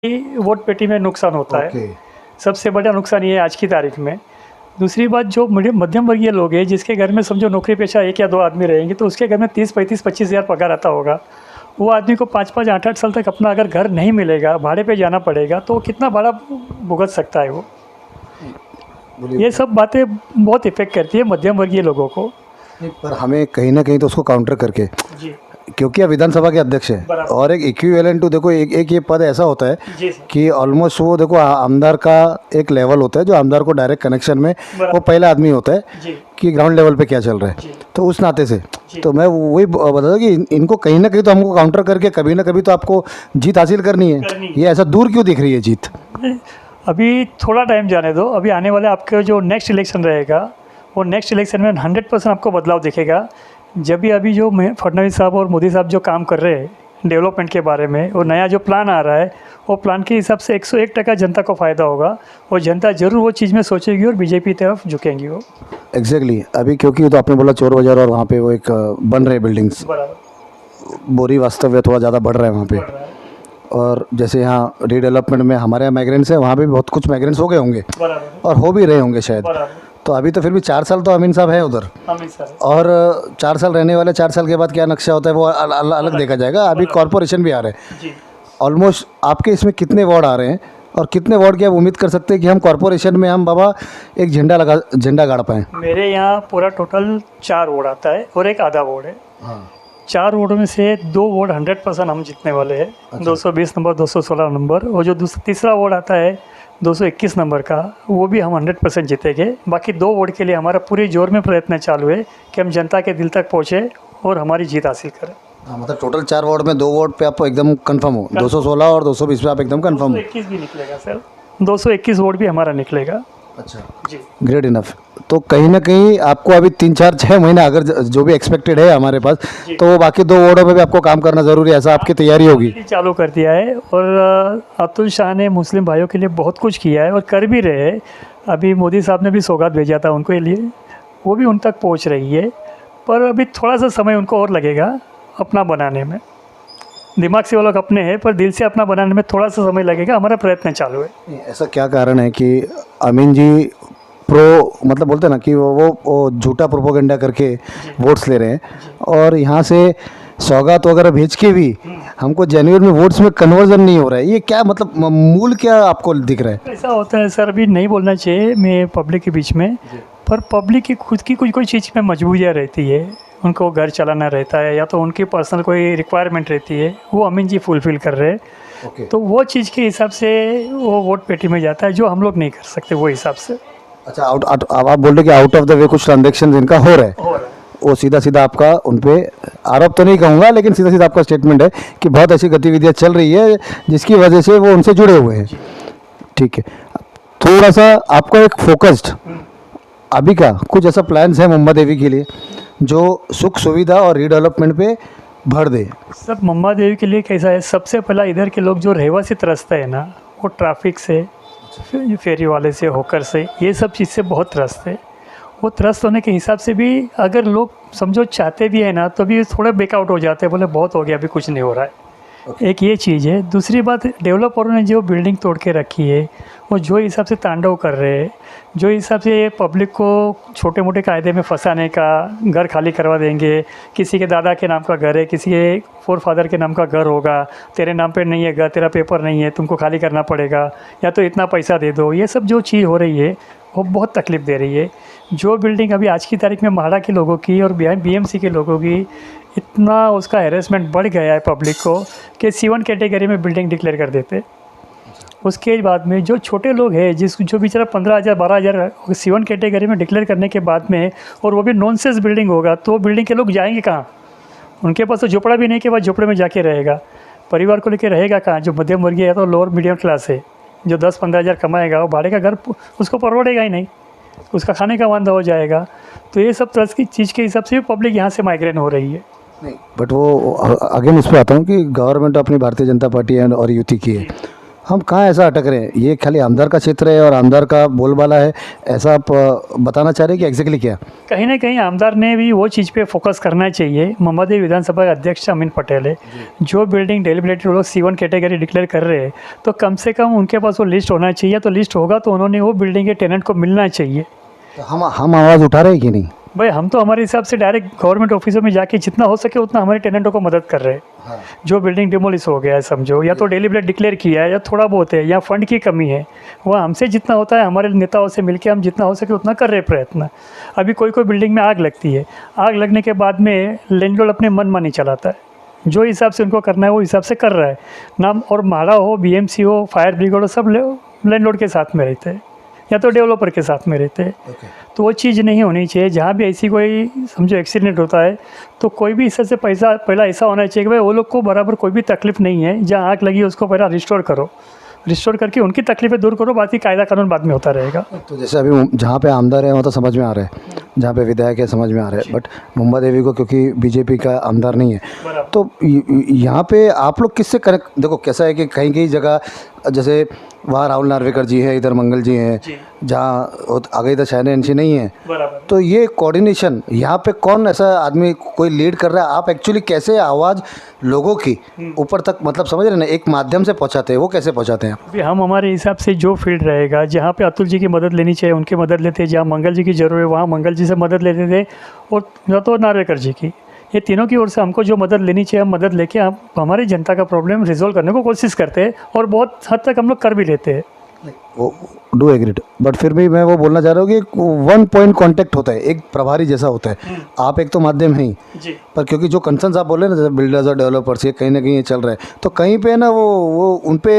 Vote पेटी में नुकसान होता है। ओके। सबसे बड़ा नुकसान ये है आज की तारीख में। दूसरी बात, जो मध्यम वर्गीय लोग हैं जिसके घर में समझो नौकरी पेशा 1 या 2 आदमी रहेंगे, तो उसके घर में 30, 35, 25 हज़ार पगार आता होगा। वो आदमी को 5-5, 8-8 साल तक अपना अगर घर नहीं मिलेगा, भाड़े पे जाना पड़ेगा, तो कितना बड़ा भुगत सकता है वो। ये सब बातें बहुत इफ़ेक्ट करती है मध्यम वर्गीय लोगों को। पर हमें कहीं ना कहीं तो उसको काउंटर करके, जी क्योंकि आप विधानसभा के अध्यक्ष हैं बराबर। और एक इक्विवेलेंट टू, देखो एक ये पद ऐसा होता है जी सर। कि ऑलमोस्ट वो देखो आमदार का एक लेवल होता है जो आमदार को डायरेक्ट कनेक्शन में वो बराबर। पहला आदमी होता है जी कि ग्राउंड लेवल पे क्या चल रहा है। जी तो उस नाते से जी। तो मैं वही बता था कि इनको कहीं ना कहीं तो हमको काउंटर करके कभी ना कभी तो आपको जीत हासिल करनी करनी है। है। ये ऐसा दूर क्यों दिख रही है जीत? अभी थोड़ा टाइम जाने दो। अभी आने वाले आपके जो नेक्स्ट इलेक्शन रहेगा, वो नेक्स्ट इलेक्शन में 100% आपको बदलाव दिखेगा। जब भी अभी जो फडणवीस साहब और मोदी साहब जो काम कर रहे हैं डेवलपमेंट के बारे में, और नया जो प्लान आ रहा है, वो प्लान के हिसाब से 101% जनता को फ़ायदा होगा और जनता ज़रूर वो चीज़ में सोचेगी और बीजेपी तरफ झुकेंगी वो। एग्जैक्टली अभी क्योंकि तो आपने बोला चोर बाजार और वहाँ पे वो एक बन रहे बिल्डिंग्स, बराबर बोरी वास्तव्य थोड़ा ज़्यादा बढ़ रहा है वहाँ पे। बढ़ रहा है। और जैसे यहाँ रीडेवलपमेंट में हमारे यहाँ माइग्रेंट्स हैं, वहाँ पे भी बहुत कुछ माइग्रेंट्स हो गए होंगे बराबर और हो भी रहे होंगे शायद। बराबर। तो अभी तो फिर भी 4 साल तो अमीन साहब हैं उधर, अमित सर और 4 साल रहने वाले, 4 साल के बाद क्या नक्शा होता है वो अलग देखा जाएगा। अभी कॉरपोरेशन भी आ रहे हैं। जी। ऑलमोस्ट आपके इसमें कितने वार्ड आ रहे हैं और कितने वार्ड की आप उम्मीद कर सकते हैं कि हम कॉरपोरेशन में हम बाबा एक झंडा गाड़ पाएँ? मेरे यहाँ पूरा टोटल 4 वोट आता है और एक आधा वोट है। हाँ 4 वोटों में से 2 वोट 100% हम जीतने वाले हैं। 220 नंबर, 216 नंबर, और जो तीसरा वोट आता है 221 नंबर का, वो भी हम 100% जीतेंगे। बाकी 2 वोट के लिए हमारा पूरे जोर में प्रयत्न चालू है कि हम जनता के दिल तक पहुँचे और हमारी जीत हासिल करें। हाँ, मतलब टोटल 4 वार्ड में 2 वोट पे आप एकदम कंफर्म हो, 216 और 220 पे आप एकदम कंफर्म हो। 221 भी निकलेगा सर, 221 वोट भी हमारा निकलेगा। अच्छा, जी ग्रेट इनफ। तो कहीं ना कहीं आपको अभी 3-4-6 महीना अगर जो भी एक्सपेक्टेड है हमारे पास, तो वो बाकी 2 वार्डों में भी आपको काम करना ज़रूरी है, ऐसा आपकी तैयारी होगी? चालू कर दिया है। और अतुल शाह ने मुस्लिम भाइयों के लिए बहुत कुछ किया है और कर भी रहे हैं। अभी मोदी साहब ने भी सौगात भेजा था उनको लिए, वो भी उन तक पहुंच रही है। पर अभी थोड़ा सा समय उनको और लगेगा अपना बनाने में। दिमाग से वो लोग अपने हैं, पर दिल से अपना बनाने में थोड़ा सा समय लगेगा। हमारा प्रयत्न चालू है। ऐसा क्या कारण है कि अमीन जी मतलब बोलते हैं ना कि वो झूठा प्रोपोगंडा करके वोट्स ले रहे हैं, और यहाँ से सौगात वगैरह भेज के भी हमको जेन्युइन में वोट्स में कन्वर्जन नहीं हो रहा है? ये क्या मतलब मूल क्या आपको दिख रहा है? ऐसा होता है सर, अभी नहीं बोलना चाहिए मैं पब्लिक के बीच में, पर पब्लिक की खुद की कोई चीज़ में मजबूरियाँ रहती है। उनको घर चलाना रहता है या तो उनकी पर्सनल कोई रिक्वायरमेंट रहती है, वो अमीन जी फुलफ़िल कर रहे हैं। तो वो चीज़ के हिसाब से वो वोट पेटी में जाता है, जो हम लोग नहीं कर सकते वो हिसाब से। अच्छा, आप बोल रहे कि आउट ऑफ द वे कुछ ट्रांजेक्शन इनका हो रहा है, वो सीधा सीधा आपका उन पे आरोप तो नहीं कहूँगा, लेकिन सीधा सीधा आपका स्टेटमेंट है कि बहुत ऐसी गतिविधियाँ चल रही है जिसकी वजह से वो उनसे जुड़े हुए हैं। ठीक है, थोड़ा सा आपका एक फोकस्ड अभी का कुछ ऐसा प्लान्स है मुंबा देवी के लिए जो सुख सुविधा और रीडेवलपमेंट पे भर दे? सब मुंबा देवी के लिए कैसा है, सबसे पहला इधर के लोग जो रहवासी त्रस्त है ना, वो ट्रैफिक से, फेरी वाले से, होकर से, ये सब चीज़ से बहुत त्रस्त है। वो त्रस्त होने के हिसाब से भी अगर लोग समझो चाहते भी है ना, तो भी थोड़े बैकआउट हो जाते हैं, बोले बहुत हो गया, अभी कुछ नहीं हो रहा है। एक ये चीज़ है। दूसरी बात, डेवलपरों ने जो बिल्डिंग तोड़ के रखी है, वो जो हिसाब से तांडव कर रहे हैं, जो हिसाब से पब्लिक को छोटे मोटे कायदे में फंसाने का, घर खाली करवा देंगे, किसी के दादा के नाम का घर है, किसी के फोर फादर के नाम का घर होगा, तेरे नाम पे नहीं है घर, तेरा पेपर नहीं है, तुमको खाली करना पड़ेगा, या तो इतना पैसा दे दो, ये सब जो चीज़ हो रही है वो बहुत तकलीफ़ दे रही है। जो बिल्डिंग अभी आज की तारीख में म्हाडा के लोगों की और बीएमसी के लोगों की इतना उसका हैरेसमेंट बढ़ गया है पब्लिक को कि C1 कैटेगरी में बिल्डिंग डिक्लेयर कर देते। उसके बाद में जो छोटे लोग हैं जो बेचारा 15,000 12,000 C1 कैटेगरी में डिक्लेयर करने के बाद में, और वो भी नॉनसेंस बिल्डिंग होगा, तो बिल्डिंग के लोग जाएंगे कहाँ? उनके पास तो झोपड़ा भी नहीं के बाद झोपड़े में जाके रहेगा, परिवार को लेकर रहेगा कहाँ? जो मध्यम वर्गीय है तो लोअर मीडियम क्लास है, जो 10-15,000 कमाएगा, वो भाड़े का घर उसको परवड़ेगा ही नहीं, उसका खाने का वांदा हो जाएगा। तो ये सब तरह की चीज़ के हिसाब से पब्लिक यहाँ से माइग्रेन हो रही है। नहीं, बट वो अगेन इस पर आता हूँ कि गवर्नमेंट अपनी भारतीय जनता पार्टी और यूटी की है, हम कहाँ ऐसा अटक रहे हैं? ये खाली आमदार का क्षेत्र है और आमदार का बोलबाला है, ऐसा आप बताना चाह रहे हैं कि एग्जैक्टली क्या? कहीं ना कहीं आमदार ने भी वो चीज़ पे फोकस करना चाहिए। मोहम्मदी विधानसभा के अध्यक्ष अमीन पटेल है, जो बिल्डिंग डेलिबरेटेड लोग C1 कैटेगरी डिक्लेयर कर रहे हैं, तो कम से कम उनके पास वो लिस्ट होना चाहिए। तो लिस्ट होगा तो उन्होंने वो बिल्डिंग के टेनेंट को मिलना चाहिए। तो हम आवाज़ उठा रहे हैं कि नहीं? भाई हम तो हमारे हिसाब से डायरेक्ट गवर्नमेंट ऑफिसों में जाके जितना हो सके उतना हमारे टेनेंटों को मदद कर रहे हैं। हाँ। जो बिल्डिंग डिमोलिश हो गया है समझो, या तो डेलिबरेट डिक्लेयर किया है, या थोड़ा बहुत है, या फंड की कमी है, वह हमसे जितना होता है हमारे नेताओं से मिलके हम जितना हो सके उतना कर रहे प्रयत्न। अभी कोई कोई बिल्डिंग में आग लगती है, आग लगने के बाद में लैंडलॉर्ड अपने मन मानी चलाता है, जो हिसाब से उनको करना है वो हिसाब से कर रहा है। नाम और माड़ा हो, BMC हो, फायर ब्रिगेड हो, सब लैंडलॉर्ड के साथ में रहते हैं या तो डेवलपर के साथ में रहते हैं। तो वो चीज़ नहीं होनी चाहिए। जहाँ भी ऐसी कोई समझो एक्सीडेंट होता है तो कोई भी हिस्से से पैसा पहला ऐसा होना चाहिए कि भाई वो लोग को बराबर कोई भी तकलीफ नहीं है, जहाँ आग लगी उसको पहला रिस्टोर करो, रिस्टोर करके उनकी तकलीफें दूर करो, बाकी कायदा कानून बाद में होता रहेगा। तो जैसे अभी जहाँ पे आमदार है वहाँ तो समझ में आ रहा है, जहाँ पे विधायक है समझ में आ रहा है, बट मुंबा देवी को क्योंकि बीजेपी का आमदार नहीं है, तो यहाँ पे आप लोग किससे कनेक्ट? देखो कैसा है कि कहीं कहीं जगह जैसे वहाँ राहुल नार्वेकर जी हैं, इधर मंगल जी हैं, जहाँ आगे इधर शायद एनसी नहीं है, तो ये कोऑर्डिनेशन यहाँ पे कौन ऐसा आदमी कोई लीड कर रहा है? आप एक्चुअली कैसे आवाज़ लोगों की ऊपर तक मतलब समझ रहे हैं ना, एक माध्यम से पहुँचाते हैं, वो कैसे पहुँचाते हैं आप? अभी हम हमारे हिसाब से जो फील्ड रहेगा, जहाँ पे अतुल जी की मदद लेनी चाहिए उनकी मदद लेते हैं, जहाँ मंगल जी की ज़रूरत है वहाँ मंगल जी से मदद लेते थे, और या तो नार्वेकर जी की। ये तीनों की ओर से हमको जो मदद लेनी चाहिए हम मदद लेके हम हमारी जनता का प्रॉब्लम रिजोल्व करने को कोशिश करते हैं, और बहुत हद तक हम लोग कर भी लेते हैं। वो डू एग्रीड, बट फिर भी मैं वो बोलना चाह रहा हूँ कि वन पॉइंट कांटेक्ट होता है, एक प्रभारी जैसा होता है। आप एक तो माध्यम है ही, पर क्योंकि जो कंसर्न्स आप बोल रहे हैं ना, जैसे बिल्डर्स और डेवलपर्स, ये कहीं ना कहीं ये चल रहा है, तो कहीं पे ना वो उन पे